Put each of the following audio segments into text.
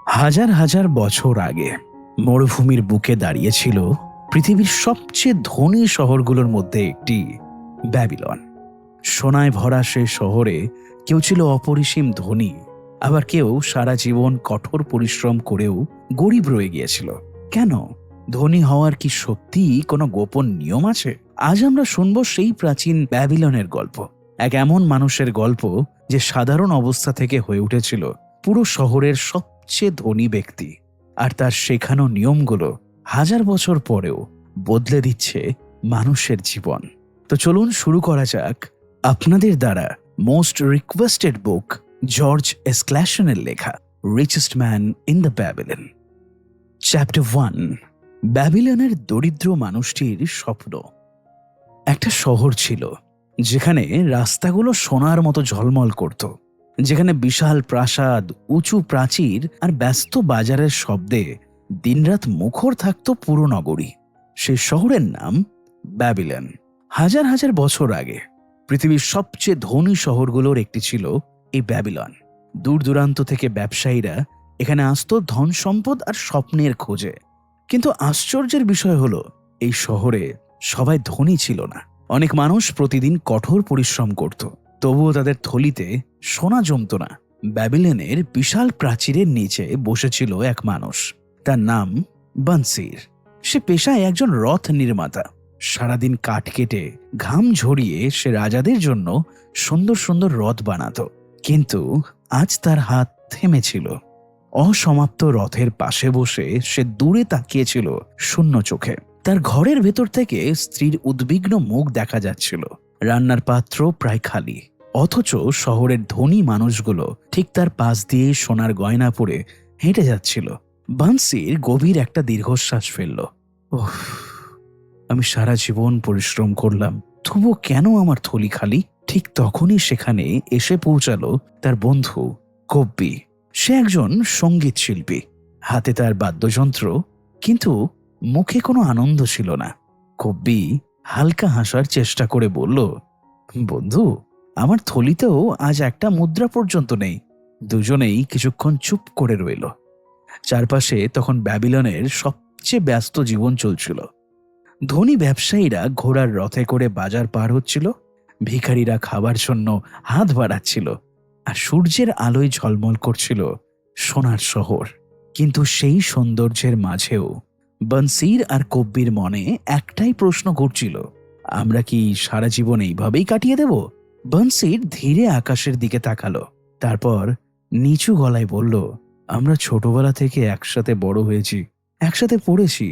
হাজার হাজার বছর আগে মরুভূমির বুকে দাঁড়িয়েছিল পৃথিবীর সবচেয়ে ধনী শহরগুলোর মধ্যে একটি, ব্যাবিলন। সোনায় ভরা সে শহরে কেউ ছিল অপরিসীম ধনী, আবার কেউ সারা জীবন কঠোর পরিশ্রম করেও গরিব রয়ে গিয়েছিল। কেন? ধনী হওয়ার কি সত্যি কোনো গোপন নিয়ম আছে? আজ আমরা শুনব সেই প্রাচীন ব্যাবিলনের গল্প, এক এমন মানুষের গল্প যে সাধারণ অবস্থা থেকে হয়ে উঠেছিল পুরো শহরের সবচেয়ে ধনী ব্যক্তি, আর তার শেখানো নিয়মগুলো হাজার বছর পরেও বদলে দিচ্ছে মানুষের জীবন। তো চলুন শুরু করা যাক আপনাদের দ্বারা মোস্ট রিকোয়েস্টেড বুক, জর্জ এস ক্ল্যাশনের লেখা richest man in the Babylon. Chapter 1, ব্যাবিলনের দরিদ্র মানুষটির স্বপ্ন। একটা শহর ছিল যেখানে রাস্তাগুলো সোনার মতো ঝলমল করত, যেখানে বিশাল প্রাসাদ, উঁচু প্রাচীর আর ব্যস্ত বাজারের শব্দে দিনরাত মুখর থাকত পুরো নগরী। সেই শহরের নাম ব্যাবিলন। হাজার হাজার বছর আগে পৃথিবীর সবচেয়ে ধনী শহরগুলোর একটি ছিল এই ব্যাবিলন। দূর দূরান্ত থেকে ব্যবসায়ীরা এখানে আসতো ধন সম্পদ আর স্বপ্নের খোঁজে। কিন্তু আশ্চর্যের বিষয় হলো, এই শহরে সবাই ধনী ছিল না। অনেক মানুষ প্রতিদিন কঠোর পরিশ্রম করত, তবুও তাদের থলিতে সোনা জমত না। ব্যাবিলনের বিশাল প্রাচীরের নিচে বসেছিল এক মানুষ, তার নাম বানসির। সে পেশায় একজন রথ নির্মাতা। সারাদিন কাঠ কেটে ঘাম ঝরিয়ে সে রাজাদের জন্য সুন্দর সুন্দর রথ বানাতো। কিন্তু আজ তার হাত থেমেছিল। অসমাপ্ত রথের পাশে বসে সে দূরে তাকিয়েছিল শূন্য চোখে। তার ঘরের ভেতর থেকে স্ত্রীর উদ্বিগ্ন মুখ দেখা যাচ্ছিল। রান্নার পাত্র প্রায় খালি, অথচ শহরের ধনী মানুষগুলো ঠিক তার পাশ দিয়ে সোনার গয়না পরে হেঁটে যাচ্ছিল। বানসির গভীর একটা দীর্ঘশ্বাস ফেলল। ওহ, আমি সারা জীবন পরিশ্রম করলাম, তবু কেন আমার থলি খালি? ঠিক তখনই সেখানে এসে পৌঁছালো তার বন্ধু কব্বি। সে একজন সঙ্গীত শিল্পী, হাতে তার বাদ্যযন্ত্র, কিন্তু মুখে কোনো আনন্দ ছিল না। কব্বি হালকা হাসার চেষ্টা করে বলল, বন্ধু, আমার থলিতেও আজ একটা মুদ্রা পর্যন্ত নেই। দুজনেই কিছুক্ষণ চুপ করে রইল। চারপাশে তখন ব্যাবিলনের সবচেয়ে ব্যস্ত জীবন চলছিল। ধনী ব্যবসায়ীরা ঘোড়ার রথে করে বাজার পার হচ্ছিল, ভিখারিরা খাবার জন্য হাত বাড়াচ্ছিল, আর সূর্যের আলোয় ঝলমল করছিল সোনার শহর। কিন্তু সেই সৌন্দর্যের মাঝেও বনসির আর কব্বির মনে একটাই প্রশ্ন ঘুরছিল, আমরা কি সারা জীবন এইভাবেই কাটিয়ে দেব? বনসির ধীরে আকাশের দিকে তাকালো, তারপর নিচু গলায় বলল, আমরা ছোটবেলা থেকে একসাথে বড় হয়েছি, একসাথে পড়েছি,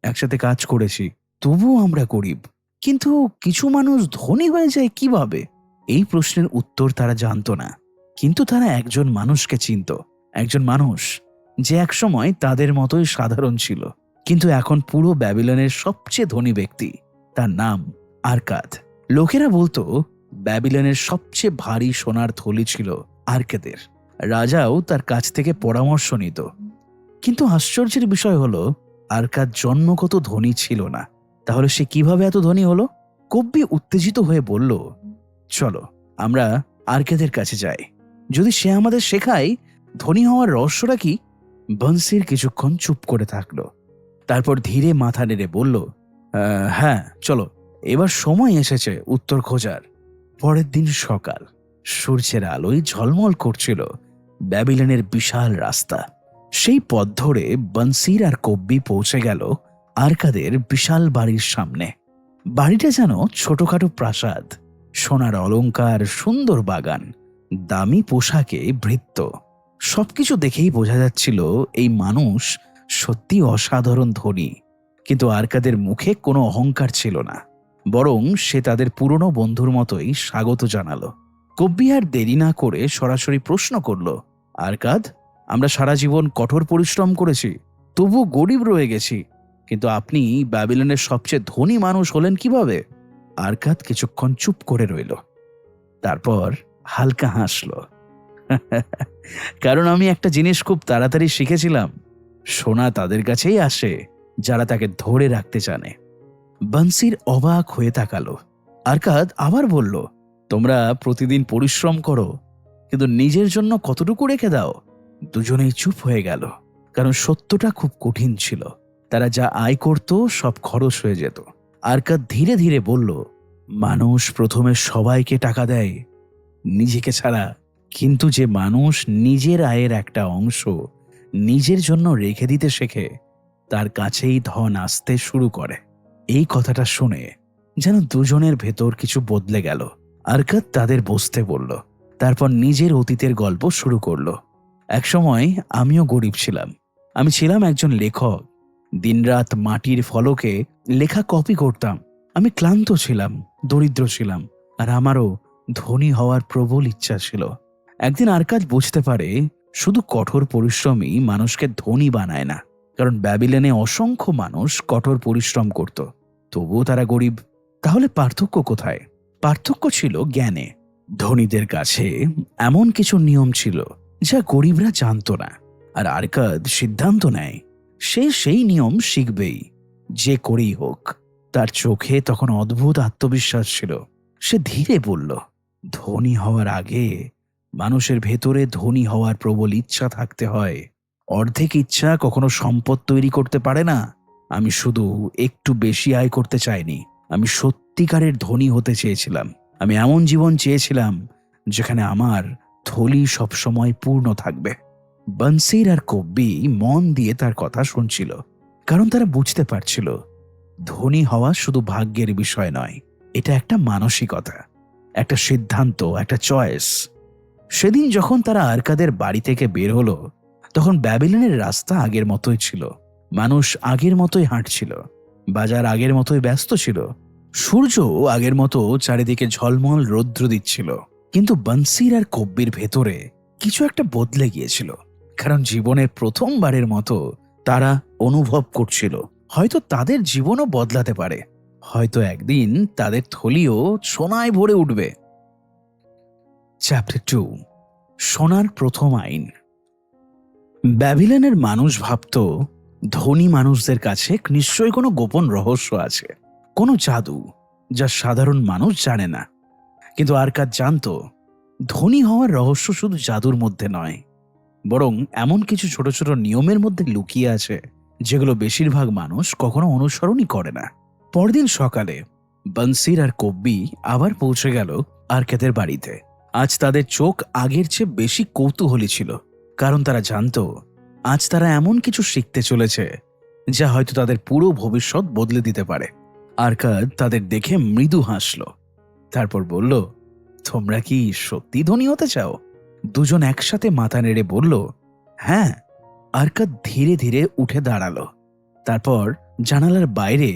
একসাথে কাজ করেছি, তবুও আমরা গরিব। কিন্তু কিছু মানুষ ধনী হয়ে যায় কিভাবে? এই প্রশ্নের উত্তর তারা জানতো না, কিন্তু তারা একজন মানুষকে চিনত। একজন মানুষ যে একসময় তাদের মতোই সাধারণ ছিল, কিন্তু এখন পুরো ব্যাবিলনের সবচেয়ে ধনী ব্যক্তি। তার নাম আরকাদ। লোকেরা বলতো ব্যাবিলনের সবচেয়ে ভারী সোনার থলি ছিল আরকাদের। রাজাও তার কাছ থেকে পরামর্শ নিত। কিন্তু আশ্চর্যের বিষয় হলো, আরকাদ জন্মগত ধনী ছিল না। তাহলে সে কিভাবে এত ধনী হলো? কব্বি উত্তেজিত হয়ে বলল, চলো আমরা আরকাদের কাছে যাই, যদি সে আমাদের শেখায় ধনী হওয়ার রহস্যটা কি। বনসির কিছুক্ষণ চুপ করে থাকলো, তারপর ধীরে মাথা নেড়ে বলল, হ্যাঁ চলো, এবার সময় এসেছে উত্তর খোঁজার। পরের দিন সকাল, সূর্যের আলোয় ঝলমল করছিল ব্যাবিলনের বিশাল রাস্তা। সেই পথ ধরে বনসির আর কব্বি পৌঁছে গেল আরকাদের বিশাল বাড়ির সামনে। বাড়িটা যেন ছোটখাটো প্রাসাদ, সোনার অলংকার, সুন্দর বাগান, দামি পোশাকে ভৃত্য। সবকিছু দেখেই বোঝা যাচ্ছিল এই মানুষ সত্যি অসাধারণ ধনী। কিন্তু আরকাদের মুখে কোনো অহংকার ছিল না, বরং সে তাদের পুরনো বন্ধুর মতোই স্বাগত জানালো। কব্বি আর দেরি না করে সরাসরি প্রশ্ন করল, আরকাদ, আমরা সারা জীবন কঠোর পরিশ্রম করেছি, তবু গরিব রয়ে গেছি, কিন্তু আপনি ব্যাবিলনের সবচেয়ে ধনী মানুষ হলেন কিভাবে? আরকাদ কিছুক্ষণ চুপ করে রইল, তারপর হালকা হাসল, কারণ আমি একটা জিনিস খুব তাড়াতাড়ি শিখেছিলাম, সোনা তাদের কাছেই আসে যারা তাকে ধরে রাখতে জানে। বনসির অবাক হয়ে তাকালো। আরকাদ আবার বলল, তোমরা প্রতিদিন পরিশ্রম করো, কিন্তু নিজের জন্য কতটুকু রেখে দাও? দুজনেই চুপ হয়ে গেল, কারণ সত্যটা খুব কঠিন ছিল। তারা যা আয় করত সব খরচ হয়ে যেত। আরকাদ ধীরে ধীরে বলল, মানুষ প্রথমে সবাইকে টাকা দেয়, নিজেকে ছাড়া। কিন্তু যে মানুষ নিজের আয়ের একটা অংশ নিজের জন্য রেখে দিতে শেখে, তার কাছেই ধন আসতে শুরু করে। এই কথাটা শুনে যেন দুজনের ভেতর কিছু বদলে গেল। আরকাদ তাদের বসতে বলল, তারপর নিজের অতীতের গল্প শুরু করল। একসময় আমিও গরিব ছিলাম। আমি ছিলাম একজন লেখক। দিনরাত মাটির ফলকে লেখা কপি করতাম। আমি ক্লান্ত ছিলাম, দরিদ্র ছিলাম, আর আমারও ধনী হওয়ার প্রবল ইচ্ছা ছিল। একদিন আরকাদ বুঝতে পারে, শুধু কঠোর পরিশ্রমই মানুষকে ধনী বানায় না। কারণ ব্যাবিলনে অসংখ্য মানুষ কঠোর পরিশ্রম করত, তবুও তারা গরিব। তাহলে পার্থক্য কোথায়? পার্থক্য ছিল জ্ঞানে। ধনীদের কাছে এমন কিছু নিয়ম ছিল যা গরিবরা জানত না। আর আরকাদ সিদ্ধান্ত নেয় সে সেই নিয়ম শিখবেই, যে করেই হোক। তার চোখে তখন অদ্ভুত আত্মবিশ্বাস ছিল। সে ধীরে বলল, ধনী হওয়ার আগে মানুষের ভেতরে ধনী হওয়ার প্রবল ইচ্ছা থাকতে হয়। অর্ধেক ইচ্ছা কখনো সম্পদ তৈরি করতে পারে না। আমি শুধু একটু বেশি আয় করতে চাইনি, আমি সত্যিকারের ধনী হতে চেয়েছিলাম। আমি এমন জীবন চেয়েছিলাম যেখানে আমার থলি সবসময় পূর্ণ থাকবে। বনসির আর কব্বি মন দিয়ে তার কথা শুনছিল, কারণ তারা বুঝতে পারছিল ধনী হওয়া শুধু ভাগ্যের বিষয় নয়, এটা একটা মানসিকতা, একটা সিদ্ধান্ত, একটা চয়েস। সেদিন যখন তারা আরকাদের বাড়ি থেকে বের হলো, তখন ব্যাবিলনের রাস্তা আগের মতোই ছিল। মানুষ আগের মতোই হাঁটছিল, বাজার আগের মতোই ব্যস্ত ছিল, সূর্য আগের মতো চারিদিকে ঝলমল রৌদ্র দিচ্ছিল। কিন্তু বনসির আর কব্বির ভেতরে কিছু একটা বদলে গিয়েছিল, কারণ জীবনের প্রথমবারের মতো তারা অনুভব করছিল হয়তো তাদের জীবনও বদলাতে পারে, হয়তো একদিন তাদের থলিও সোনায় ভরে উঠবে। চ্যাপ্টার 2, সোনার প্রথম আইন। ব্যাবিলনের মানুষ ভাবত ধনী মানুষদের কাছে নিশ্চয়ই কোনো গোপন রহস্য আছে, কোনো জাদু যা সাধারণ মানুষ জানে না। কিন্তু আরকাদ জানত ধনী হওয়ার রহস্য শুধু জাদুর মধ্যে নয়, বরং এমন কিছু ছোট ছোট নিয়মের মধ্যে লুকিয়ে আছে যেগুলো বেশিরভাগ মানুষ কখনো অনুসরণই করে না। পরদিন সকালে বনসির আর কব্বি আবার পৌঁছে গেল আরকাদের বাড়িতে। আজ তাদের চোখ আগের চেয়ে বেশি কৌতূহলী ছিল, কারণ তারা জানত আজ তারা এমন কিছু শিখতে চলেছে যা হয়তো তাদের পুরো ভবিষ্যৎ বদলে দিতে পারে। আরকাদ তাদের দেখে মৃদু হাসল, তারপর বলল, তোমরা কি সত্যি ধনী হতে চাও? দুজন একসাথে মাথা নেড়ে বলল, হ্যাঁ। আরকাদ ধীরে ধীরে উঠে দাঁড়ালো, তারপর জানালার বাইরে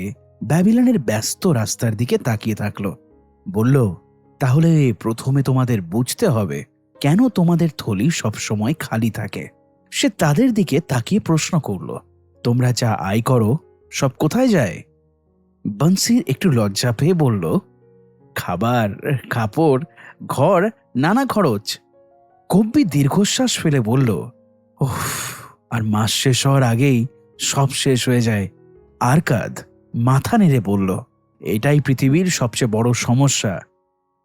ব্যাবিলনের ব্যস্ত রাস্তার দিকে তাকিয়ে থাকলো। বলল, তাহলে প্রথমে তোমাদের বুঝতে হবে কেন তোমাদের থলি সবসময় খালি থাকে। সে তাদের দিকে তাকিয়ে প্রশ্ন করল, তোমরা যা আয় করো সব কোথায় যায়? বনসির একটু লজ্জা পেয়ে বলল, খাবার, কাপড়, ঘর, নানা খরচ। কব্বি দীর্ঘশ্বাস ফেলে বলল, ওহ, আর মাস শেষ হওয়ার আগেই সব শেষ হয়ে যায়। আরকাদ মাথা নেড়ে বলল, এটাই পৃথিবীর সবচেয়ে বড় সমস্যা।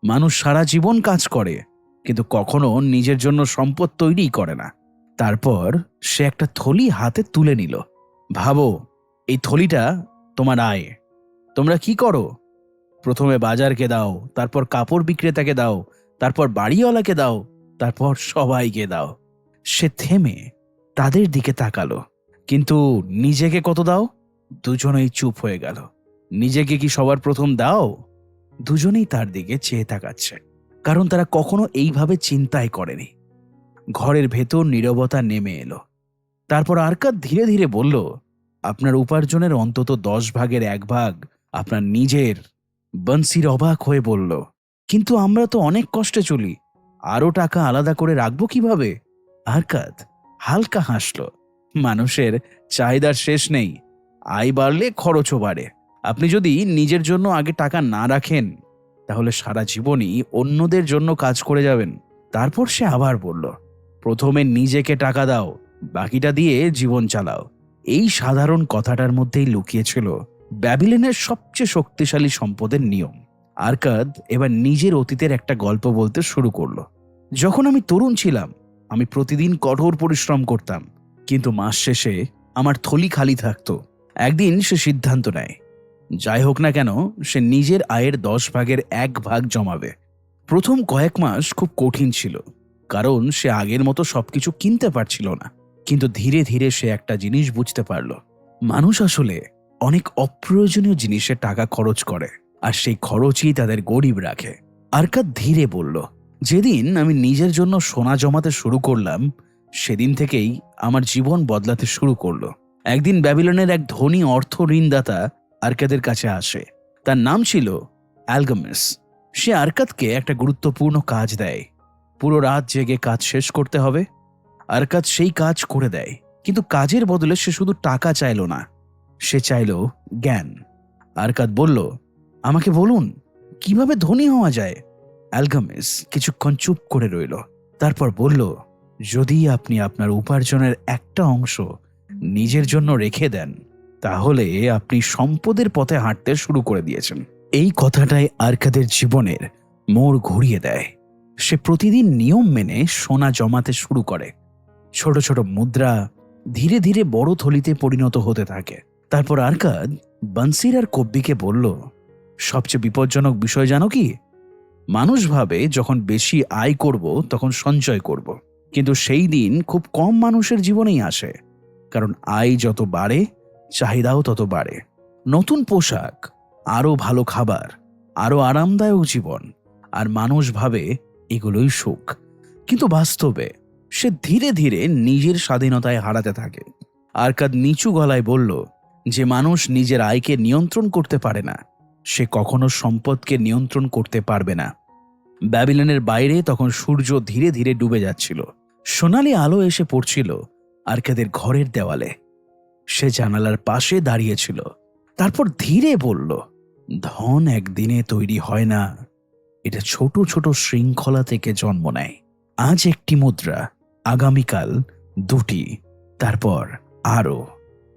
মানুষ সারা জীবন কাজ করে, কিন্তু কখনো নিজের জন্য সম্পদ তৈরি করে না। তারপর সে একটা থলি হাতে তুলে নিল। ভাবো, এই থলিটা তোমার আয়। তোমরা কি করো? প্রথমে বাজারকে দাও, তারপর কাপড় বিক্রেতাকে দাও, তারপর বাড়িওয়ালাকে দাও, তারপর সবাইকে দাও। সে থেমে তাদের দিকে তাকালো, কিন্তু নিজেকে কত দাও? দুজনেই চুপ হয়ে গেল। নিজেকে কি সবার প্রথম দাও? দুজনেই তার দিকে চেয়ে তাকাচ্ছে, কারণ তারা কখনো এইভাবে চিন্তাই করেনি। ঘরের ভেতর নীরবতা নেমে এলো। তারপর আরকাদ ধীরে ধীরে বলল, আপনার উপার্জনের অন্তত 10 ভাগের 1 ভাগ আপনার নিজের। বনসির অবাক হয়ে বলল, কিন্তু আমরা তো অনেক কষ্টে চলি, আরো টাকা আলাদা করে রাখবো কিভাবে? আরকাদ হালকা হাসল, মানুষের চাহিদার শেষ নেই, আয় বাড়লে খরচও বাড়ে। আপনি যদি নিজের জন্য আগে টাকা না রাখেন, তাহলে সারা জীবনই অন্যদের জন্য কাজ করে যাবেন। তারপর সে আবার বলল, প্রথমে নিজেকে টাকা দাও, বাকিটা দিয়ে জীবন চালাও। এই সাধারণ কথাটার মধ্যেই লুকিয়েছিল ব্যাবিলনের সবচেয়ে শক্তিশালী সম্পদের নিয়ম। আরকাদ এবার নিজের অতীতের একটা গল্প বলতে শুরু করলো। যখন আমি তরুণ ছিলাম, আমি প্রতিদিন কঠোর পরিশ্রম করতাম, কিন্তু মাস শেষে আমার থলি খালি থাকতো। একদিন সে সিদ্ধান্ত নেয়, যাই হোক না কেন সে নিজের আয়ের 10 ভাগের 1 ভাগ জমাবে। প্রথম কয়েক মাস খুব কঠিন ছিল, কারণ সে আগের মতো সবকিছু কিনতে পারছিল না। কিন্তু ধীরে ধীরে সে একটা জিনিস বুঝতে পারল, মানুষ আসলে অনেক অপ্রয়োজনীয় জিনিসে টাকা খরচ করে, আর সেই খরচই তাদের গরিব রাখে। আরকাদ ধীরে বলল, যেদিন আমি নিজের জন্য সোনা জমাতে শুরু করলাম, সেদিন থেকেই আমার জীবন বদলাতে শুরু করলো। একদিন ব্যাবিলনের এক ধনী অর্থ ঋণদাতা আরকাদের কাছে আসে। তার নাম ছিল অ্যালগামিস। সে আরকাদকে একটা গুরুত্বপূর্ণ কাজ দেয়। পুরো রাত জেগে কাজ শেষ করতে হবে। আরকাদ সেই কাজ করে দেয়, কিন্তু কাজের বদলে সে শুধু টাকা চাইল না, সে চাইল জ্ঞান। আরকাদ বলল, আমাকে বলুন কিভাবে ধনী হওয়া যায়। অ্যালগামিস কিছুক্ষণ চুপ করে রইল, তারপর বলল, যদি আপনি আপনার উপার্জনের একটা অংশ নিজের জন্য রেখে দেন, তাহলে আপনি সম্পদের পথে হাঁটতে শুরু করে দিয়েছেন। এই কথাটাই আরকাদের জীবনের মোড় ঘুরিয়ে দেয়। সে প্রতিদিন নিয়ম মেনে সোনা জমাতে শুরু করে। ছোট ছোট মুদ্রা ধীরে ধীরে বড় থলিতে পরিণত হতে থাকে। তারপর আরকাদ বনসির আর কব্বিকে বলল, সবচেয়ে বিপজ্জনক বিষয় জানো কি? মানুষ ভাবে যখন বেশি আয় করব তখন সঞ্চয় করব, কিন্তু সেই দিন খুব কম মানুষের জীবনেই আসে। কারণ আয় যত বাড়ে, চাহিদাও তত বাড়ে। নতুন পোশাক, আরো ভালো খাবার, আরো আরামদায়ক জীবন, আর মানুষ ভাবে এগুলোই সুখ। কিন্তু বাস্তবে সে ধীরে ধীরে নিজের স্বাধীনতায় হারাতে থাকে। আরকাদ নিচু গলায় বলল, যে মানুষ নিজের আয়কে নিয়ন্ত্রণ করতে পারে না, সে কখনো সম্পদকে নিয়ন্ত্রণ করতে পারবে না। ব্যাবিলনের বাইরে তখন সূর্য ধীরে ধীরে ডুবে যাচ্ছিল। সোনালি আলো এসে পড়ছিল আরকাদের ঘরের দেওয়ালে। সে জানালার পাশে দাঁড়িয়েছিল। তারপর ধীরে বলল, ধন একদিনে তৈরি হয় না, এটা ছোট ছোট শৃঙ্খলা থেকে জন্ম নেয়। আজ একটি মুদ্রা, আগামীকাল 2টি, তারপর আরো।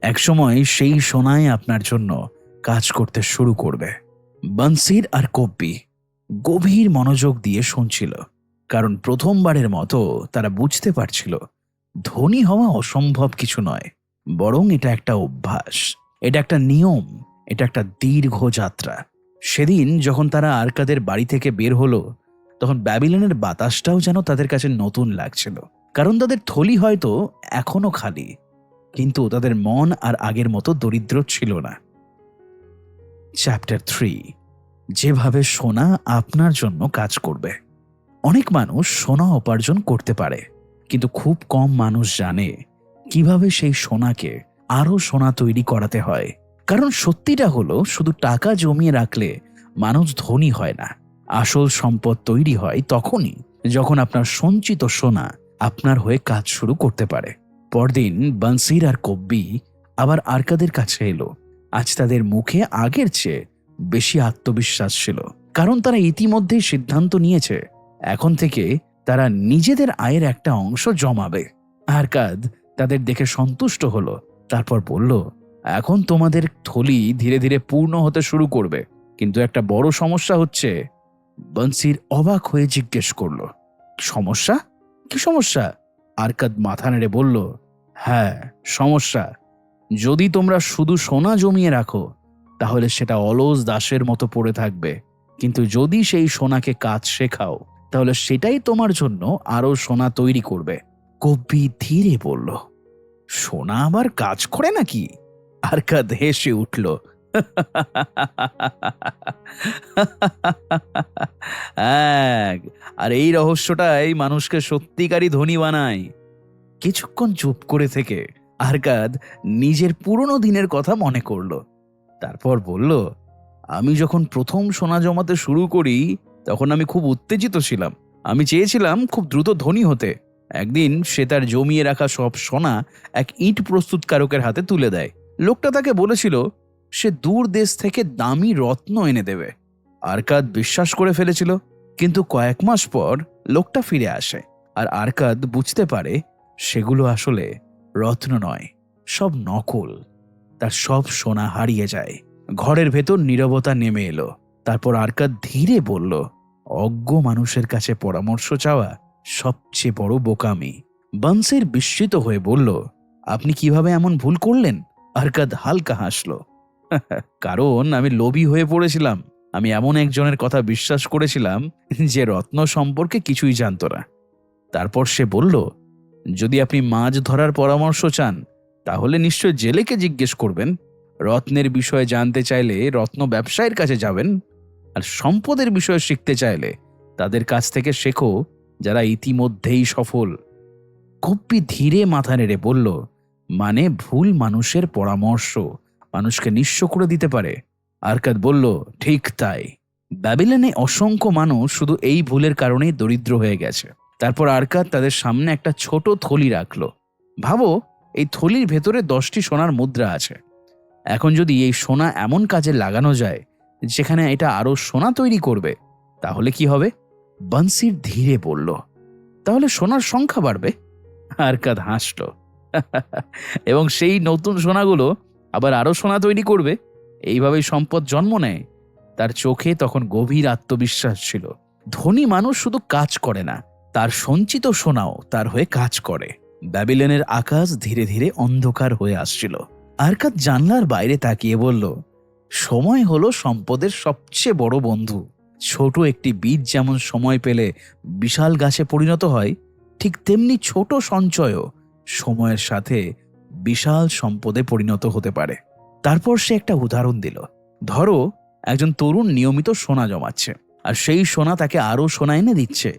একসময় সেই সোনায় আপনার জন্য কাজ করতে শুরু করবে। বনসির আর কব্বি গভীর মনোযোগ দিয়ে শুনছিল, কারণ প্রথমবারের মতো তারা বুঝতে পারছিল ধনী হওয়া অসম্ভব কিছু নয়, বরং এটা একটা অভ্যাস, এটা একটা নিয়ম, এটা একটা দীর্ঘ যাত্রা। সেদিন যখন তারা আরকাদের বাড়ি থেকে বের হলো, তখন ব্যাবিলনের বাতাসটাও যেন তাদের কাছে নতুন লাগছিল। কারণ তাদের থলি হয়তো এখনো খালি, কিন্তু তাদের মন আর আগের মতো দরিদ্র ছিল না। চ্যাপ্টার 3, যেভাবে সোনা আপনার জন্য কাজ করবে। অনেক মানুষ সোনা উপার্জন করতে পারে, কিন্তু খুব কম মানুষ জানে কিভাবে সেই সোনাকে আরো সোনা তৈরি করাতে হয়। কারণ সত্যিটা হলো, শুধু টাকা জমিয়ে রাখলে মানুষ ধনী হয় না। আসল সম্পদ তৈরি হয় তখনই যখন আপনার সঞ্চিত সোনা আপনার হয়ে কাজ শুরু করতে পারে। পরদিন বনসির আর কব্বি আবার আরকাদের কাছে এলো। আজ তাদের মুখে আগের চেয়ে বেশি আত্মবিশ্বাস ছিল, কারণ তারা ইতিমধ্যেই সিদ্ধান্ত নিয়েছে এখন থেকে তারা নিজেদের আয়ের একটা অংশ জমাবে। আরকাদ তাদের দেখে সন্তুষ্ট হলো, তারপর বলল, এখন তোমাদের থলি ধীরে ধীরে পূর্ণ হতে শুরু করবে, কিন্তু একটা বড় সমস্যা হচ্ছে। বনসির অবাক হয়ে জিজ্ঞেস করল, সমস্যা? কি সমস্যা? আরকাদ মাথা নেড়ে বলল, হ্যাঁ, সমস্যা। যদি তোমরা শুধু সোনা জমিয়ে রাখো, তাহলে সেটা অলস দাসের মতো পড়ে থাকবে, কিন্তু যদি সেই সোনাকে কাজ শেখাও, তাহলে সেটাই তোমার জন্য আরো সোনা তৈরি করবে। কব্বি ধীরে বলল, সোনা আবার কাজ করে নাকি? আরকাদ হেসে উঠল, আর এই রহস্যটাই মানুষকে সত্যিকারই ধনী বানায়। কিছুক্ষণ চুপ করে থেকে আরকাদ নিজের পুরনো দিনের কথা মনে করল। তারপর বলল, আমি যখন প্রথম সোনা জমাতে শুরু করি, তখন আমি খুব উত্তেজিত ছিলাম। আমি চেয়েছিলাম খুব দ্রুত ধনী হতে। একদিন সে তার জমিয়ে রাখা সব সোনা এক ইট প্রস্তুতকারকের হাতে তুলে দেয়। লোকটা তাকে বলেছিল সে দূর দেশ থেকে দামি রত্ন এনে দেবে। আরকাদ বিশ্বাস করে ফেলেছিল, কিন্তু কয়েক মাস পর লোকটা ফিরে আসে, আর আরকাদ বুঝতে পারে সেগুলো আসলে রত্ন নয়, সব নকল। তার সব সোনা হারিয়ে যায়। ঘরের ভেতর নীরবতা নেমে এলো। তারপর আরকাদ ধীরে বলল, অজ্ঞ মানুষের কাছে পরামর্শ চাওয়া সবচেয়ে বড় বোকামি। বানসির বিস্মিত হয়ে বলল, আপনি কিভাবে এমন ভুল করলেন? আরকাদ হালকা হাসল, কারণ আমি লোভী হয়ে পড়েছিলাম। আমি এমন একজনের কথা বিশ্বাস করেছিলাম যে রত্ন সম্পর্কে কিছুই জানত না। তারপর সে বলল, যদি আপনি মাছ ধরার পরামর্শ চান তাহলে নিশ্চয় জেলেকে জিজ্ঞেস করবেন। রত্নের বিষয়ে জানতে চাইলে রত্ন ব্যবসায়ীর কাছে যাবেন, আর সম্পদের বিষয়ে শিখতে চাইলে তাদের কাছ থেকে শেখো যারা ইতিমধ্যেই সফল। কপ্পি ধীরে মাথা নেড়ে বলল, মানে ভুল মানুষের পরামর্শ মানুষকে নিঃস্ব করে দিতে পারে? আরকাদ বলল, ঠিক তাই। ব্যাবিলনে অসংখ্য মানুষ শুধু এই ভুলের কারণেই দরিদ্র হয়ে গেছে। তারপর আরকাদ তাদের সামনে একটা ছোট থলি রাখলো। ভাবো, এই থলির ভেতরে 10টি সোনার মুদ্রা আছে। এখন যদি এই সোনা এমন কাজে লাগানো যায় যেখানে এটা আরো সোনা তৈরি করবে, তাহলে কি হবে? বানসির ধীরে বলল, তাহলে সোনার সংখ্যা বাড়বে। আরকাদ হাসল, এবং সেই নতুন সোনাগুলো আবার আরো সোনা তৈরি করবে। এইভাবেই সম্পদ জন্ম নেয়। তার চোখে তখন গভীর আত্মবিশ্বাস ছিল। ধনী মানুষ শুধু কাজ করে না, তার সঞ্চিত সোনাও তার হয়ে কাজ করে। ব্যাবিলনের আকাশ ধীরে ধীরে অন্ধকার হয়ে আসছিল। আরকাদ জানলার বাইরে তাকিয়ে বলল, সময় হলো সম্পদের সবচেয়ে বড় বন্ধু। ছোট একটি বীজ যেমন সময় পেলে বিশাল গাছে পরিণত হয়, ঠিক তেমনি ছোট সঞ্চয়ও সময়ের সাথে বিশাল সম্পদে পরিণত হতে পারে। তারপর সে একটা উদাহরণ দিল। ধরো, একজন তরুণ নিয়মিত সোনা জমাচ্ছে, আর সেই সোনা তাকে আরো সোনা এনে দিচ্ছে।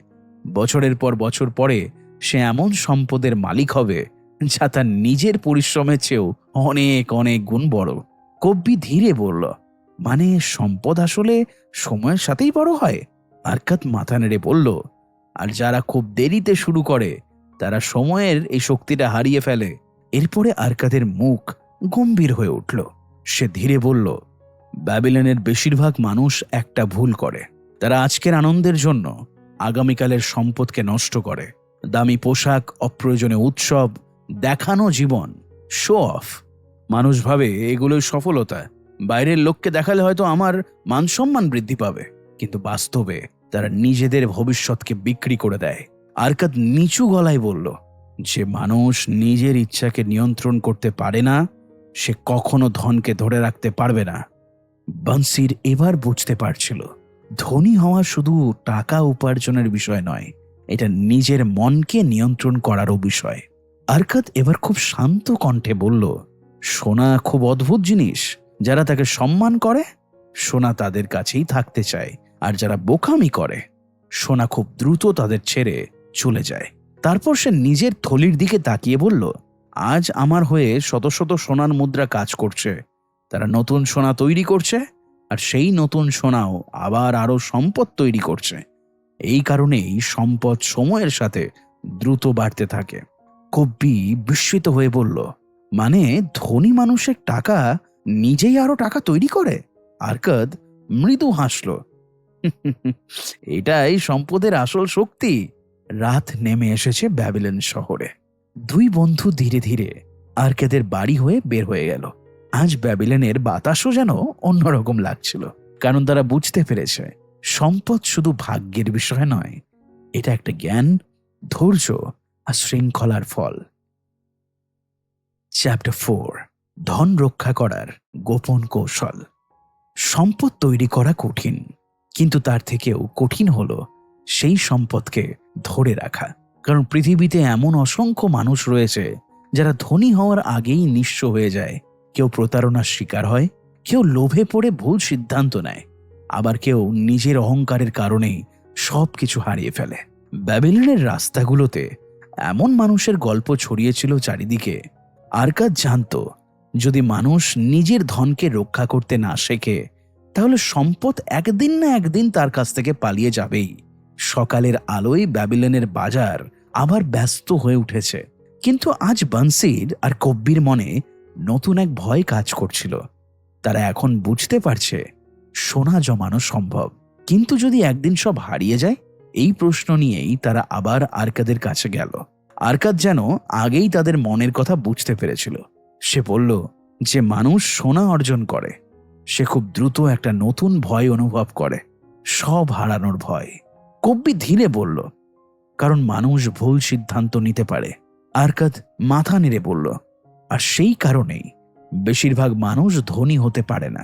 বছরের পর বছর পরে সে এমন সম্পদের মালিক হবে যা তার নিজের পরিশ্রমের চেয়েও অনেক অনেক গুণ বড়। কব্বি ধীরে বলল, মানে সম্পদ আসলে সময়ের সাথেই বড় হয়? আরকাদ মাথা নেড়ে বলল, আর যারা খুব দেরিতে শুরু করে তারা সময়ের এই শক্তিটা হারিয়ে ফেলে। এরপরে আরকাদের মুখ গম্ভীর হয়ে উঠল। সে ধীরে বলল, ব্যাবিলনের বেশিরভাগ মানুষ একটা ভুল করে। তারা আজকের আনন্দের জন্য আগামীকালের সম্পদকে নষ্ট করে। দামি পোশাক, অপ্রয়োজনীয় উৎসব, দেখানো জীবন, শো অফ। মানুষ ভাবে এগুলোই সফলতা। বাইরের লোককে দেখালে হয়তো আমার মানসম্মান বৃদ্ধি পাবে, কিন্তু বাস্তবে তারা নিজেদের ভবিষ্যৎকে বিক্রি করে দেয়। আরকাদ নিচু গলায় বলল, যে মানুষ নিজের ইচ্ছাকে নিয়ন্ত্রণ করতে পারে না, সে কখনো ধনকে ধরে রাখতে পারবে না। বানসির এবার বুঝতে পারছিল, ধনী হওয়া শুধু টাকা উপার্জনের বিষয় নয়, এটা নিজের মনকে নিয়ন্ত্রণ করারও বিষয়। আরকাদ এবার খুব শান্ত কণ্ঠে বলল, সোনা খুব অদ্ভুত জিনিস। যারা তাকে সম্মান করে, সোনা তাদের কাছেই থাকতে চায়, আর যারা বোকামি করে, সোনা খুব দ্রুত তাদের ছেড়ে চলে যায়। তারপর সে নিজের থলির দিকে তাকিয়ে বলল, আজ আমার হয়ে শত শত সোনার মুদ্রা কাজ করছে। তারা নতুন সোনা তৈরি করছে, আর সেই নতুন সোনাও আবার আরো সম্পদ তৈরি করছে। এই কারণেই সম্পদ সময়ের সাথে দ্রুত বাড়তে থাকে। কব্বি বিস্মিত হয়ে বলল, মানে ধনী মানুষের টাকা নিজেই আরো টাকা তৈরি করে? আরকাদ মৃদু হাসল, এটাই সম্পদের আসল শক্তি। রাত নেমে এসেছে ব্যাবিলন শহরে। দুই বন্ধু ধীরে ধীরে আরকাদের বাড়ি হয়ে বের হয়ে গেল। আজ ব্যাবিলনের বাতাসও যেন অন্যরকম লাগছিল, কারণ তারা বুঝতে পেরেছে সম্পদ শুধু ভাগ্যের বিষয় নয়, এটা একটা জ্ঞান, ধৈর্য আর শৃঙ্খলার ফল। চ্যাপ্টার 4, ধন রক্ষা করার গোপন কৌশল। সম্পদ তৈরি করা কঠিন, কিন্তু তার থেকেও কঠিন হলো সেই সম্পদকে ধরে রাখা। কারণ পৃথিবীতে এমন অসংখ্য মানুষ রয়েছে যারা ধনী হওয়ার আগেই নিঃস্ব হয়ে যায়। কেউ প্রতারণার শিকার হয়, কেউ লোভে পড়ে ভুল সিদ্ধান্ত নেয়, আবার কেউ নিজের অহংকারের কারণেই সবকিছু হারিয়ে ফেলে। ব্যাবিলনের রাস্তাগুলোতে এমন মানুষের গল্প ছড়িয়েছিল চারিদিকে। আরকাদ জানত, যদি মানুষ নিজের ধনকে রক্ষা করতে না শেখে, তাহলে সম্পদ একদিন না একদিন তার কাছ থেকে পালিয়ে যাবেই। সকালের আলোয় ব্যাবিলনের বাজার আবার ব্যস্ত হয়ে উঠেছে। কিন্তু আজ বানসির আর কব্বির মনে নতুন এক ভয় কাজ করছিল। তারা এখন বুঝতে পারছে সোনা জমানো সম্ভব, কিন্তু যদি একদিন সব হারিয়ে যায়, এই প্রশ্ন নিয়েই তারা আবার আরকাদের কাছে গেল। আরকাদ যেন আগেই তাদের মনের কথা বুঝতে পেরেছিল। সে বলল, যে মানুষ সোনা অর্জন করে সে খুব দ্রুত একটা নতুন ভয় অনুভব করে, সব হারানোর ভয়। কব্বি ধীরে বলল, কারণ মানুষ ভুল সিদ্ধান্ত নিতে পারে। আরকাদ মাথা নেড়ে বলল, আর সেই কারণেই বেশিরভাগ মানুষ ধনী হতে পারে না।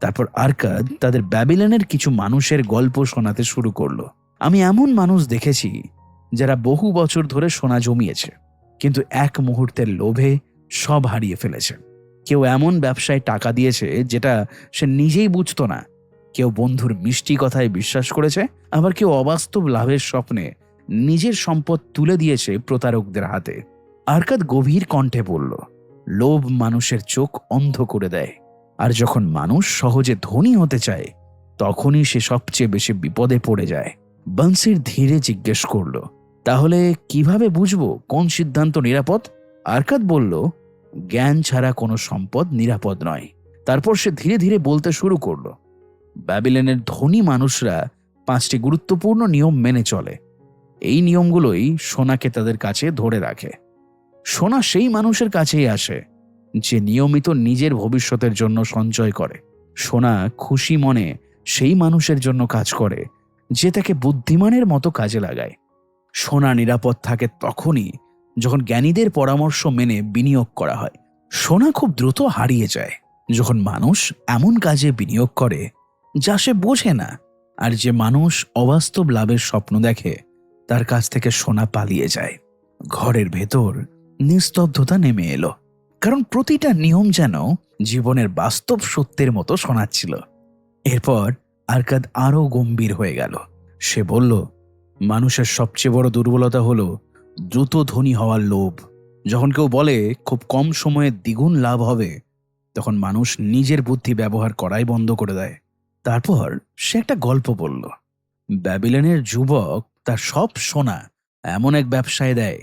তারপর আরকাদ তাদের ব্যাবিলনের কিছু মানুষের গল্প শোনাতে শুরু করলো। আমি এমন মানুষ দেখেছি যারা বহু বছর ধরে সোনা জমিয়েছে, কিন্তু এক মুহূর্তের লোভে সব হারিয়ে ফেলেছে। কেউ এমন ব্যবসায় টাকা দিয়েছে যেটা সে নিজেই বুঝতো না। কেউ বন্ধুর মিষ্টি কথায় বিশ্বাস করেছে, আবার কেউ অবাস্তব লাভের স্বপ্নে নিজের সম্পদ তুলে দিয়েছে প্রতারকদের হাতে। আরকাদ গভীর কণ্ঠে বলল, লোভ মানুষের চোখ অন্ধ করে দেয়, আর যখন মানুষ সহজে ধনী হতে চায় তখনই সে সবচেয়ে বেশি বিপদে পড়ে যায়। বনসির ধীরে জিজ্ঞেস করল, তাহলে কিভাবে বুঝবো কোন সিদ্ধান্ত নিরাপদ? আরকাদ বলল, জ্ঞান ছাড়া কোনো সম্পদ নিরাপদ নয়। তারপর সে ধীরে ধীরে বলতে শুরু করল, ব্যাবিলনের ধনী মানুষরা 5টি গুরুত্বপূর্ণ নিয়ম মেনে চলে। এই নিয়মগুলোই সোনাকে তাদের কাছে ধরে রাখে। সোনা সেই মানুষের কাছেই আসে যে নিয়মিত নিজের ভবিষ্যতের জন্য সঞ্চয় করে। সোনা খুশি মনে সেই মানুষের জন্য কাজ করে যে তাকে বুদ্ধিমানের মতো কাজে লাগায়। সোনা নিরাপদ থাকে তখনই যখন জ্ঞানীদের পরামর্শ মেনে বিনিয়োগ করা হয়। সোনা খুব দ্রুত হারিয়ে যায় যখন মানুষ এমন কাজে বিনিয়োগ করে যা সে বোঝে না। আর যে মানুষ অবাস্তব লাভের স্বপ্ন দেখে তার কাছ থেকে সোনা পালিয়ে যায়। ঘরের ভেতর নিস্তব্ধতা নেমে এলো, কারণ প্রতিটা নিয়ম যেন জীবনের বাস্তব সত্যের মতো শোনাচ্ছিল। এরপর আরকাদ আরো গম্ভীর হয়ে গেল। সে বলল, মানুষের সবচেয়ে বড় দুর্বলতা হলো দ্রুত ধনী হওয়ার লোভ। যখন কেউ বলে খুব কম সময়ে দ্বিগুণ লাভ হবে, তখন মানুষ নিজের বুদ্ধি ব্যবহার করাই বন্ধ করে দেয়। তারপর সে একটা গল্প বলল। ব্যাবিলনের যুবক তার সব সোনা এমন এক ব্যবসায় দেয়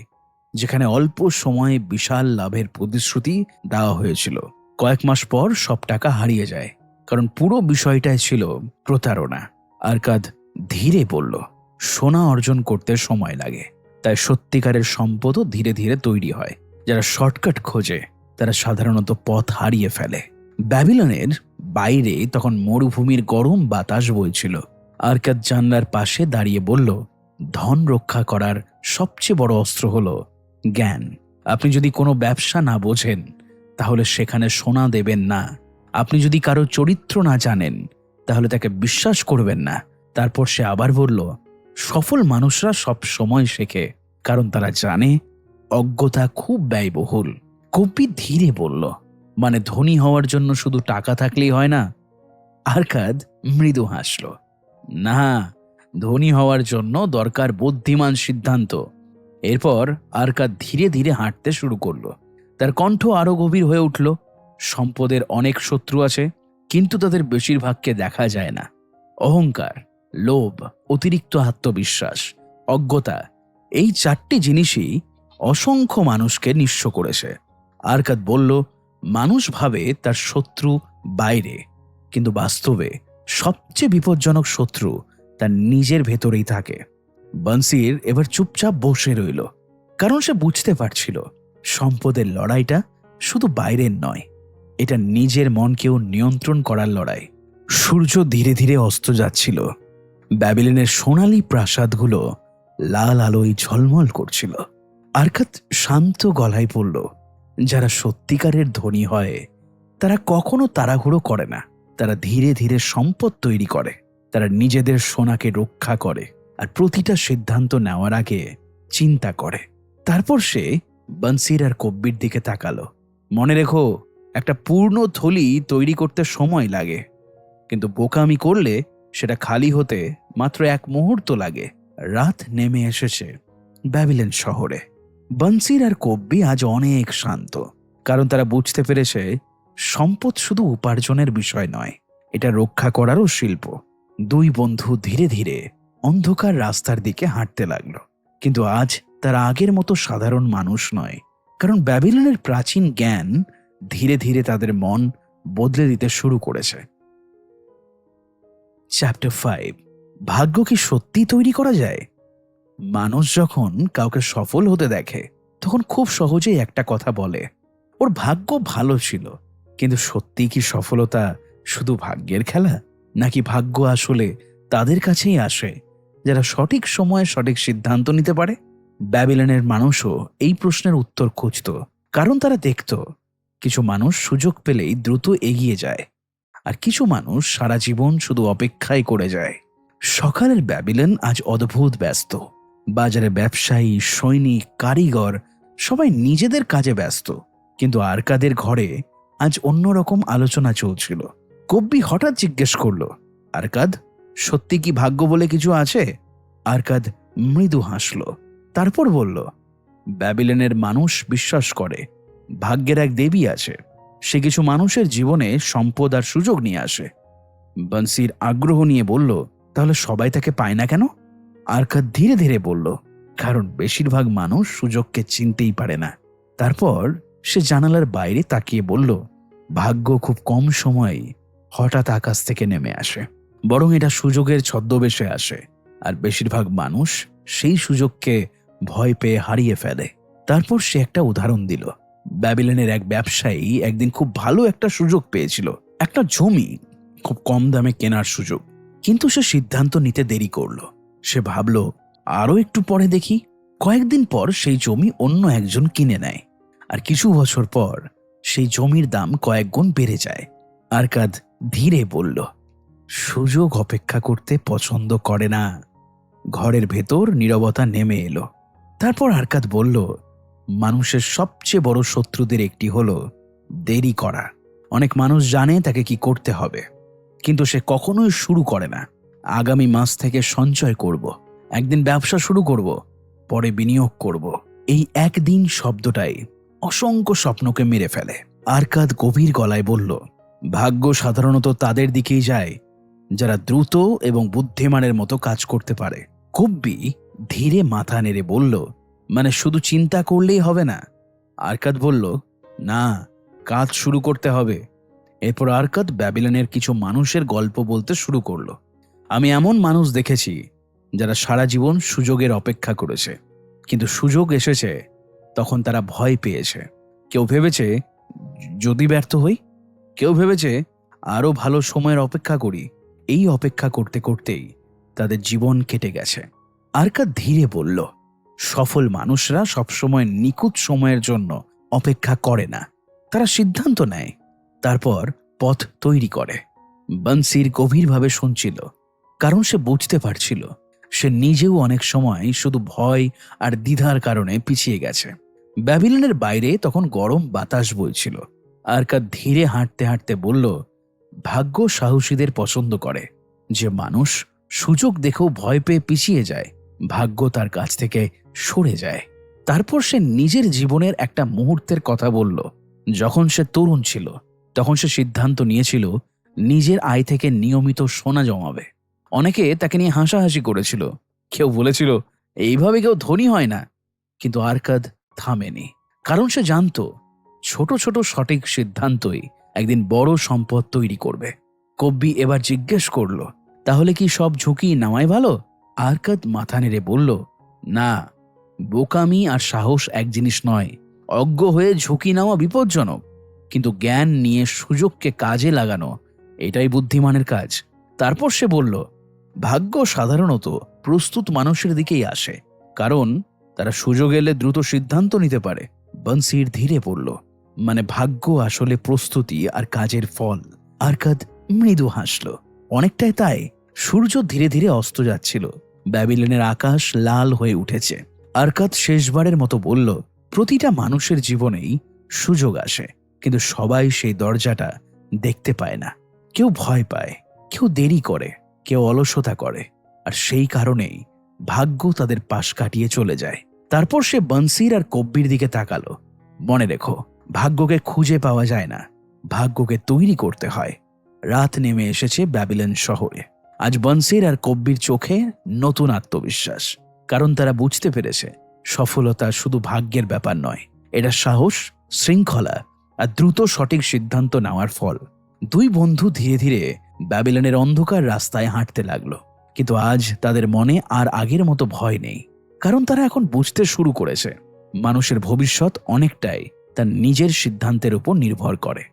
যেখানে অল্প সময়ে বিশাল লাভের প্রতিশ্রুতি দেওয়া হয়েছিল। কয়েক মাস পর সব টাকা হারিয়ে যায়, কারণ পুরো বিষয়টাই ছিল প্রতারণা। আরকাদ ধীরে বলল, সোনা অর্জন করতে সময় লাগে, তাই সত্যিকারের সম্পদও ধীরে ধীরে তৈরি হয়। যারা শর্টকাট খোঁজে তারা সাধারণত পথ হারিয়ে ফেলে। ব্যাবিলনের বাইরে তখন মরুভূমির গরম বাতাস বইছিল। আরকাদ জানলার পাশে দাঁড়িয়ে বলল, ধন রক্ষা করার সবচেয়ে বড় অস্ত্র হলো জ্ঞান। আপনি যদি কোনো ব্যবসা না বোঝেন তাহলে সেখানে সোনা দেবেন না। আপনি যদি কারো চরিত্র না জানেন তাহলে তাকে বিশ্বাস করবেন না। তারপর সে আবার বলল, সফল মানুষরা সব সময় শেখে, কারণ তারা জানে অজ্ঞতা খুব ব্যয়বহুল। কবি ধীরে বলল, মানে ধনী হওয়ার জন্য শুধু টাকা থাকলেই হয় না? আরকাদ মৃদু হাসল, না, ধনী হওয়ার জন্য দরকার বুদ্ধিমান সিদ্ধান্ত। এরপর আরকাদ ধীরে ধীরে হাঁটতে শুরু করলো। তার কণ্ঠ আরো গভীর হয়ে উঠল। সম্পদের অনেক শত্রু আছে, কিন্তু তাদের বেশিরভাগকে দেখা যায় না। অহংকার, লোভ, অতিরিক্ত আত্মবিশ্বাস, অজ্ঞতা, এই 4টি জিনিসই অসংখ্য মানুষকে নিঃস্ব করেছে। আরকাদ বলল, মানুষ ভাবে তার শত্রু বাইরে, কিন্তু বাস্তবে সবচেয়ে বিপজ্জনক শত্রু তার নিজের ভেতরেই থাকে। বনসির এবার চুপচাপ বসে রইল, কারণ সে বুঝতে পারছিল সম্পদের লড়াইটা শুধু বাইরের নয়, এটা নিজের মনকেও নিয়ন্ত্রণ করার লড়াই। সূর্য ধীরে ধীরে অস্ত যাচ্ছিল। ব্যাবিলনের সোনালী প্রাসাদগুলো লাল আলোয় ঝলমল করছিল। আরকাদ শান্ত গলায় বলল, যারা সত্যিকারের ধনী হয় তারা কখনো তাড়াহুড়ো করে না। তারা ধীরে ধীরে সম্পদ তৈরি করে। তারা নিজেদের সোনাকে রক্ষা করে আর প্রতিটা সিদ্ধান্ত নেওয়ার আগে চিন্তা করে। তারপর সে বনসির আর কব্বির দিকে তাকালো। মনে রেখো, একটা পূর্ণ থলি তৈরি করতে সময় লাগে, কিন্তু বোকামি করলে সেটা খালি হতে মাত্র 1 মুহূর্ত লাগে। রাত নেমে এসেছে ব্যাবিলন শহরে। বনসির আর কব্বি আজ অনেক শান্ত, কারণ তারা বুঝতে পেরেছে সম্পদ শুধু উপার্জনের বিষয় নয়, এটা রক্ষা করারও শিল্প। 2 বন্ধু ধীরে ধীরে অন্ধকার রাস্তার দিকে হাঁটতে লাগলো। কিন্তু আজ তারা আগের মতো সাধারণ মানুষ নয়, কারণ ব্যাবিলনের প্রাচীন জ্ঞান ধীরে ধীরে তাদের মন বদলে দিতে শুরু করেছে। চ্যাপ্টার 5, ভাগ্য কি সত্যি তৈরি করা যায়? মানুষ যখন কাউকে সফল হতে দেখে তখন খুব সহজেই একটা কথা বলে, ওর ভাগ্য ভালো ছিল। কিন্তু সত্যি কি সফলতা শুধু ভাগ্যের খেলা, নাকি ভাগ্য আসলে তাদের কাছেই আসে যারা সঠিক সময়ে সঠিক সিদ্ধান্ত নিতে পারে? ব্যাবিলনের মানুষও এই প্রশ্নের উত্তর খুঁজত, কারণ তারা দেখত কিছু মানুষ সুযোগ পেলেই দ্রুত এগিয়ে যায়, আর কিছু মানুষ সারা জীবন শুধু অপেক্ষাই করে যায়। সকালের ব্যাবিলন আজ অদ্ভুত ব্যস্ত। বাজারে ব্যবসায়ী, সৈনিক, কারিগর সবাই নিজেদের কাজে ব্যস্ত, কিন্তু আরকাদের ঘরে আজ অন্যরকম আলোচনা চলছিল। কব্বি হঠাৎ জিজ্ঞেস করল, আরকাদ, সত্যি কি ভাগ্য বলে কিছু আছে? আরকাদ মৃদু হাসল, তারপর বলল, ব্যাবিলনের মানুষ বিশ্বাস করে ভাগ্যের এক দেবী আছে। সে কিছু মানুষের জীবনে সম্পদ আর সুযোগ নিয়ে আসে। বনসির আগ্রহ নিয়ে বলল, তাহলে সবাই তাকে পায় না কেন? আরকাদ ধীরে ধীরে বলল, কারণ বেশিরভাগ মানুষ সুযোগকে চিনতেই পারে না। তারপর সে জানালার বাইরে তাকিয়ে বলল, ভাগ্য খুব কম সময়েই হঠাৎ আকাশ থেকে নেমে আসে, বরং এটা সুযোগের ছদ্মবেশে আসে, আর বেশিরভাগ মানুষ সেই সুযোগকে ভয় পেয়ে হারিয়ে ফেলে। তারপর সে একটা উদাহরণ দিল। ব্যাবিলনের এক ব্যবসায়ী একদিন খুব ভালো একটা সুযোগ পেয়েছিল, একটা জমি খুব কম দামে কেনার সুযোগ, কিন্তু সে সিদ্ধান্ত নিতে দেরি করলো। সে ভাবল, আরো একটু পরে দেখি। কয়েকদিন পর সেই জমি অন্য একজন কিনে নেয়, আর কিছু বছর পর সেই জমির দাম কয়েক গুণ বেড়ে যায়। আরকাদ ধীরে বলল, সুযোগ অপেক্ষা করতে পছন্দ করে না। ঘরের ভেতর নীরবতা নেমে এলো। তারপর আরকাদ বলল, মানুষের সবচেয়ে বড় শত্রুদের একটি হলো দেরি করা। অনেক মানুষ জানে তাকে কি করতে হবে, কিন্তু সে কখনোই শুরু করে না। আগামী মাস থেকে সঞ্চয় করব, একদিন ব্যবসা শুরু করব, পরে বিনিয়োগ করব। এই একদিন শব্দটাই অসংখ্য স্বপ্নকে মেরে ফেলে। আরকাদ গভীর গলায় বলল, ভাগ্য সাধারণত তাদের দিকেই যায় যারা দ্রুত এবং বুদ্ধিমানের মতো কাজ করতে পারে। কব্বি ধীরে মাথা নেড়ে বলল, মানে শুধু চিন্তা করলেই হবে না? আরকাদ বলল, না, কাজ শুরু করতে হবে। এরপর আরকাদ ব্যাবিলনের কিছু মানুষের গল্প বলতে শুরু করলো। আমি এমন মানুষ দেখেছি যারা সারা জীবন সুযোগের অপেক্ষা করেছে, কিন্তু সুযোগ এসেছে তখন তারা ভয় পেয়েছে। কেউ ভেবেছে যদি ব্যর্থ হই, কেউ ভেবেছে আরো ভালো সময়ের অপেক্ষা করি। এই অপেক্ষা করতে করতেই তাদের জীবন কেটে গেছে। আরকাদ ধীরে বলল, সফল মানুষরা সবসময় নিখুঁত সময়ের জন্য অপেক্ষা করে না, তারা সিদ্ধান্ত নেয়, তারপর পথ তৈরি করে। বনসির গভীরভাবে শুনছিল, কারণ সে বুঝতে পারছিল সে নিজেও অনেক সময় শুধু ভয় আর দ্বিধার কারণে পিছিয়ে গেছে। ব্যাবিলনের বাইরে তখন গরম বাতাস বইছিল। আরকাদ ধীরে হাঁটতে হাঁটতে বলল, ভাগ্য সাহসীদের পছন্দ করে। যে মানুষ সুযোগ দেখেও ভয় পেয়ে পিছিয়ে যায়, ভাগ্য তার কাছ থেকে সরে যায়। তারপর সে নিজের জীবনের একটা মুহূর্তের কথা বলল। যখন সে তরুণ ছিল, তখন সে সিদ্ধান্ত নিয়েছিল নিজের আয় থেকে নিয়মিত সোনা জমাবে। অনেকে তাকে নিয়ে হাসাহাসি করেছিল, কেউ বলেছিল এইভাবে কেউ ধনী হয় না, কিন্তু আরকাদ থামেনি, কারণ সে জানত ছোট ছোট সঠিক সিদ্ধান্তই একদিন বড় সম্পদ তৈরি করবে। কব্বি এবার জিজ্ঞেস করল, তাহলে কি সব ঝুঁকি নেওয়াই ভালো? আরকাদ মাথা নেড়ে বলল, না, বোকামি আর সাহস এক জিনিস নয়। অজ্ঞ হয়ে ঝুঁকি নেওয়া বিপজ্জনক, কিন্তু জ্ঞান নিয়ে সুযোগকে কাজে লাগানো, এটাই বুদ্ধিমানের কাজ। তারপর সে বলল, ভাগ্য সাধারণত প্রস্তুত মানুষের দিকেই আসে, কারণ তারা সুযোগ এলে দ্রুত সিদ্ধান্ত নিতে পারে। বনসির ধীরে বলল, মানে ভাগ্য আসলে প্রস্তুতি আর কাজের ফল। আরকাদ মৃদু হাসল, অনেকটাই তাই। সূর্য ধীরে ধীরে অস্ত যাচ্ছিল, ব্যাবিলনের আকাশ লাল হয়ে উঠেছে। আরকাদ শেষবারের মতো বলল, প্রতিটা মানুষের জীবনেই সুযোগ আসে, কিন্তু সবাই সেই দরজাটা দেখতে পায় না। কেউ ভয় পায়, কেউ দেরি করে, কেউ অলসতা করে, আর সেই কারণেই ভাগ্য তাদের পাশ কাটিয়ে চলে যায়। তারপর সে বনসির আর কব্বির দিকে তাকালো। মনে রেখো, ভাগ্যকে খুঁজে পাওয়া যায় না, ভাগ্যকে তৈরি করতে হয়। রাত নেমে এসেছে ব্যাবিলন শহরে। আজ বনসির আর কব্বির চোখে নতুন আত্মবিশ্বাস, কারণ তারা বুঝতে পেরেছে সফলতা শুধু ভাগ্যের ব্যাপার নয়, এটা সাহস, শৃঙ্খলা আর দ্রুত সঠিক সিদ্ধান্ত নেওয়ার ফল। দুই বন্ধু ধীরে ধীরে ব্যাবিলনের অন্ধকার রাস্তায় হাঁটতে লাগলো, কিন্তু আজ তাদের মনে আর আগের মতো ভয় নেই, কারণ তারা এখন বুঝতে শুরু করেছে মানুষের ভবিষ্যৎ অনেকটাই তার নিজের সিদ্ধান্তের উপর নির্ভর করে।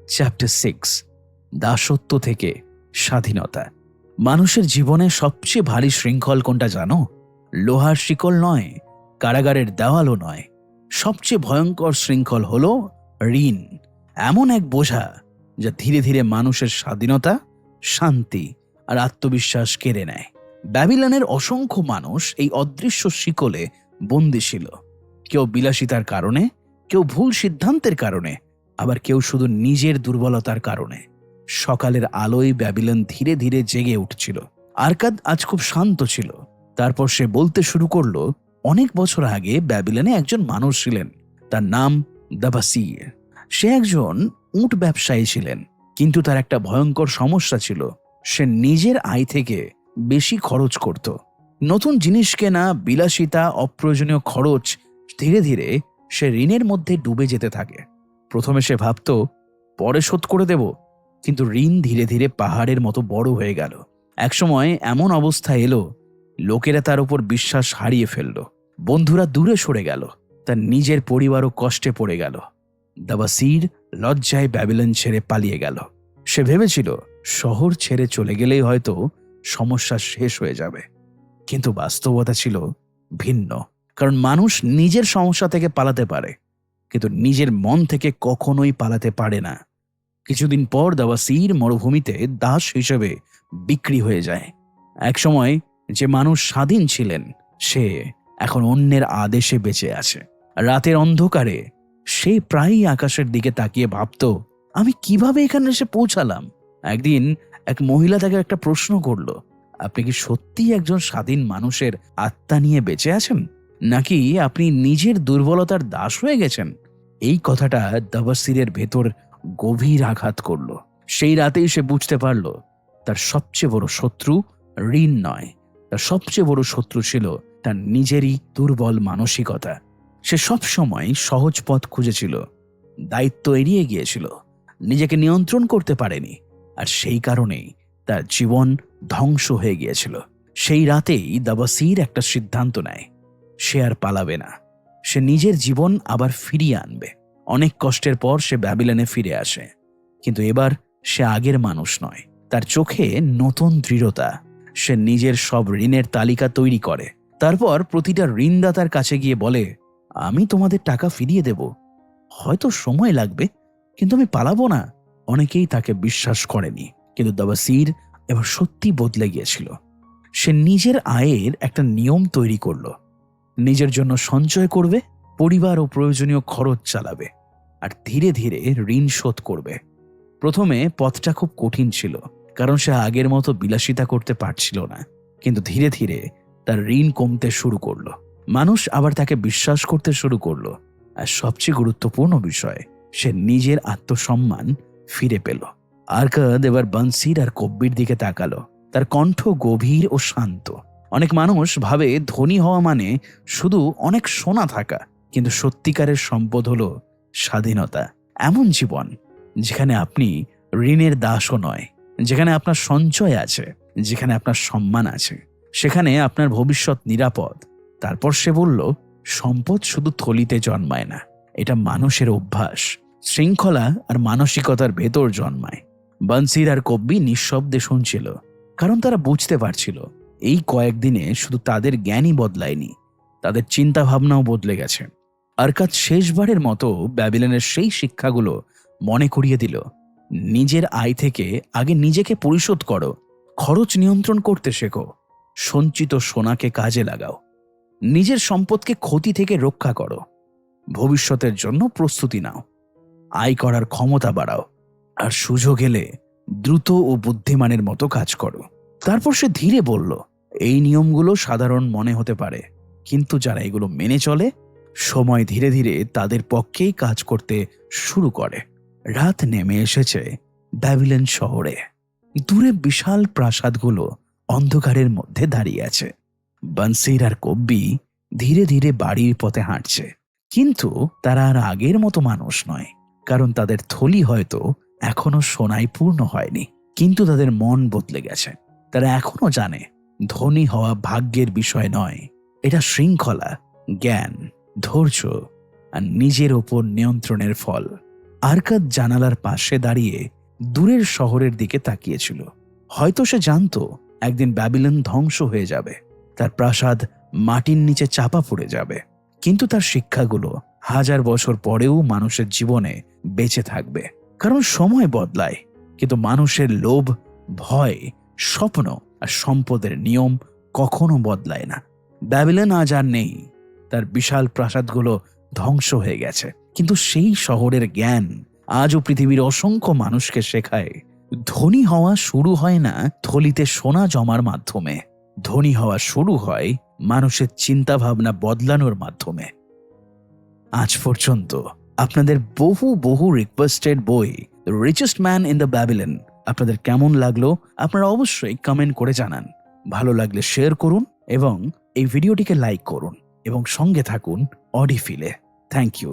চ্যাপ্টার 6, দাসত্ব থেকে স্বাধীনতা। মানুষের জীবনে সবচেয়ে ভারী শৃঙ্খল কোনটা জানো? লোহার শিকল নয়, কারাগারের দেওয়ালও নয়। সবচেয়ে ভয়ঙ্কর শৃঙ্খল হলো ঋণ। এমন এক বোঝা যা ধীরে ধীরে মানুষের স্বাধীনতা, শান্তি আর আত্মবিশ্বাস কেড়ে নেয়। ব্যাবিলনের অসংখ্য মানুষ এই অদৃশ্য শিকলে বন্দী ছিল। কেউ বিলাসিতার কারণে, কেউ ভুল সিদ্ধান্তের কারণে, আবার কেউ শুধু নিজের দুর্বলতার কারণে। সকালের আলোয় ব্যাবিলন ধীরে ধীরে জেগে উঠছিল। আরকাদ আজ খুব শান্ত ছিল। তারপর সে বলতে শুরু করলো, অনেক বছর আগে ব্যাবিলনে একজন মানুষ ছিলেন। তার নাম দাবাসির। সে একজন উট ব্যবসায়ী ছিলেন, কিন্তু তার একটা ভয়ঙ্কর সমস্যা ছিল। সে নিজের আয় থেকে বেশি খরচ করত। নতুন জিনিস কেনা, বিলাসিতা, অপ্রয়োজনীয় খরচ। ধীরে ধীরে সে ঋণের মধ্যে ডুবে যেতে থাকে। প্রথমে সে ভাবত পরে শোধ করে দেব, কিন্তু ঋণ ধীরে ধীরে পাহাড়ের মতো বড় হয়ে গেল। একসময় এমন অবস্থা এলো, লোকেরা তার উপর বিশ্বাস হারিয়ে ফেলল। বন্ধুরা দূরে সরে গেল, তার নিজের পরিবারও কষ্টে পড়ে গেল। দাবাসির লজ্জায় ব্যাবিলন ছেড়ে পালিয়ে গেল। সে ভেবেছিল শহর ছেড়ে চলে গেলেই হয়তো সমস্যা শেষ হয়ে যাবে, কিন্তু বাস্তবতা ছিল ভিন্ন। কারণ মানুষ নিজের সমস্যা থেকে পালাতে পারে, কিন্তু নিজের মন থেকে কখনোই পালাতে পারে না। কিছুদিন পর দাবাসির মরুভূমিতে দাস হিসেবে বিক্রি হয়ে যায়। একসময় যে মানুষ স্বাধীন ছিলেন, সে এখন অন্যের আদেশে বেঁচে আছে। রাতের অন্ধকারে সে প্রায়ই আকাশের দিকে তাকিয়ে ভাবত, আমি কিভাবে এখানে এসে পৌঁছালাম। একদিন এক মহিলা তাকে একটা প্রশ্ন করল, আপনি কি সত্যিই একজন স্বাধীন মানুষের আত্মা নিয়ে বেঁচে আছেন, নাকি আপনি নিজের দুর্বলতার দাস হয়ে গেছেন? এই কথাটা দাবাসিরের ভেতর গভীর আঘাত করল। সেই রাতেই সে বুঝতে পারল তার সবচেয়ে বড় শত্রু ঋণ নয়, তার সবচেয়ে বড় শত্রু ছিল তার নিজেরই দুর্বল মানসিকতা। সে সবসময় সহজ পথ খুঁজেছিল, দায়িত্ব এড়িয়ে গিয়েছিল, নিজেকে নিয়ন্ত্রণ করতে পারেনি, আর সেই কারণেই তার জীবন ধ্বংস হয়ে গিয়েছিল। সেই রাতেই দাবাসির একটা সিদ্ধান্ত নেয়, সে আর পালাবে না, সে নিজের জীবন আবার ফিরিয়ে আনবে। অনেক কষ্টের পর সে ব্যাবিলনে ফিরে আসে, কিন্তু এবার সে আগের মানুষ নয়। তার চোখে নতুন দৃঢ়তা। সে নিজের সব ঋণের তালিকা তৈরি করে, তারপর প্রতিটা ঋণদাতার কাছে গিয়ে বলে, আমি তোমাদের টাকা ফিরিয়ে দেব, হয়তো সময় লাগবে, কিন্তু আমি পালাবো না। অনেকেই তাকে বিশ্বাস করেনি, কিন্তু দাবাসির এবার সত্যি বদলে গিয়েছিল। সে নিজের আয়ের একটা নিয়ম তৈরি করলো। নিজের জন্য সঞ্চয় করবে, পরিবার ও প্রয়োজনীয় খরচ চালাবে, আর ধীরে ধীরে ঋণ শোধ করবে। প্রথমে পথটা খুব কঠিন ছিল, কারণ সে আগের মতো বিলাসিতা করতে পারছিল না, কিন্তু ধীরে ধীরে তার ঋণ কমতে শুরু করলো। মানুষ আবার তাকে বিশ্বাস করতে শুরু করলো, আর সবচেয়ে গুরুত্বপূর্ণ বিষয়, সে নিজের আত্মসম্মান ফিরে পেল। আরকাদ এবার বানসির আর কব্বির দিকে তাকালো। তার কণ্ঠ গভীর ও শান্ত। অনেক মানুষ ভাবে ধনী হওয়া মানে শুধু অনেক সোনা থাকা, কিন্তু সত্যিকারের সম্পদ হলো স্বাধীনতা। এমন জীবন যেখানে আপনি ঋণের দাসও নয়, যেখানে আপনার সঞ্চয় আছে, যেখানে আপনার সম্মান আছে, সেখানে আপনার ভবিষ্যৎ নিরাপদ। তারপর সে বলল, সম্পদ শুধু থলিতে জন্মায় না, এটা মানুষের অভ্যাস, শৃঙ্খলা আর মানসিকতার ভেতর জন্মায়। বানসির আর কব্বি নিঃশব্দে শুনছিল, কারণ তারা বুঝতে পারছিল এই কয়েকদিনে শুধু তাদের জ্ঞানই বদলায়নি, তাদের চিন্তা ভাবনাও বদলে গেছে। আরকাদ শেষবারের মতো ব্যাবিলনের সেই শিক্ষাগুলো মনে করিয়ে দিল। নিজের আয় থেকে আগে নিজেকে পরিশোধ করো, খরচ নিয়ন্ত্রণ করতে শেখো, সঞ্চিত সোনাকে কাজে লাগাও, নিজের সম্পদকে ক্ষতি থেকে রক্ষা করো, ভবিষ্যতের জন্য প্রস্তুতি নাও, আয় করার ক্ষমতা বাড়াও, আর সুযোগ এলে দ্রুত ও বুদ্ধিমানের মতো কাজ করো। তারপর সে ধীরে বলল, এই নিয়মগুলো সাধারণ মনে হতে পারে, কিন্তু যারা এগুলো মেনে চলে, সময় ধীরে ধীরে তাদের পক্ষেই কাজ করতে শুরু করে। রাত নেমে এসেছে ব্যাবিলন শহরে। দূরে বিশাল প্রাসাদগুলো অন্ধকারের মধ্যে দাঁড়িয়ে আছে। বানসির আর কব্বি ধীরে ধীরে বাড়ির পথে হাঁটছে, কিন্তু তারা আর আগের মতো মানুষ নয়, কারণ তাদের থলি হয়তো এখনো সোনায় পূর্ণ হয়নি, কিন্তু তাদের মন বদলে গেছে। তারা এখনো জানে ধনী হওয়া ভাগ্যের বিষয় নয়, এটা শৃঙ্খলা, জ্ঞান, ধৈর্য আর নিজের ওপর নিয়ন্ত্রণের ফল। আরকাদ জানালার পাশে দাঁড়িয়ে দূরের শহরের দিকে তাকিয়েছিল। হয়তো সে জানতো একদিন ব্যাবিলন ধ্বংস হয়ে যাবে, তার প্রাসাদ মাটির নিচে চাপা পড়ে যাবে, কিন্তু তার শিক্ষাগুলো 1000 বছর পরেও মানুষের জীবনে বেঁচে থাকবে। কারণ সময় বদলায়, কিন্তু মানুষের লোভ, ভয়, স্বপ্ন আর সম্পদের নিয়ম কখনো বদলায় না। ব্যাবিলন আজ আর নেই, তার বিশাল প্রাসাদগুলো ধ্বংস হয়ে গেছে, কিন্তু সেই শহরের জ্ঞান আজও পৃথিবীর অসংখ্য মানুষকে শেখায় ধনী হওয়া শুরু হয় না থলিতে সোনা জমার মাধ্যমে, ধনী হওয়া শুরু হয় মানুষের চিন্তা ভাবনা বদলানোর মাধ্যমে। আজ পর্যন্ত আপনাদের বহু বহু রিকোয়েস্টেড বই richest man in the Babylon আপনাদের কেমন লাগলো আপনারা অবশ্যই কমেন্ট করে জানান। ভালো লাগলে শেয়ার করুন এবং এই ভিডিওটিকে লাইক করুন এবং সঙ্গে থাকুন অডিফিলে। Thank you.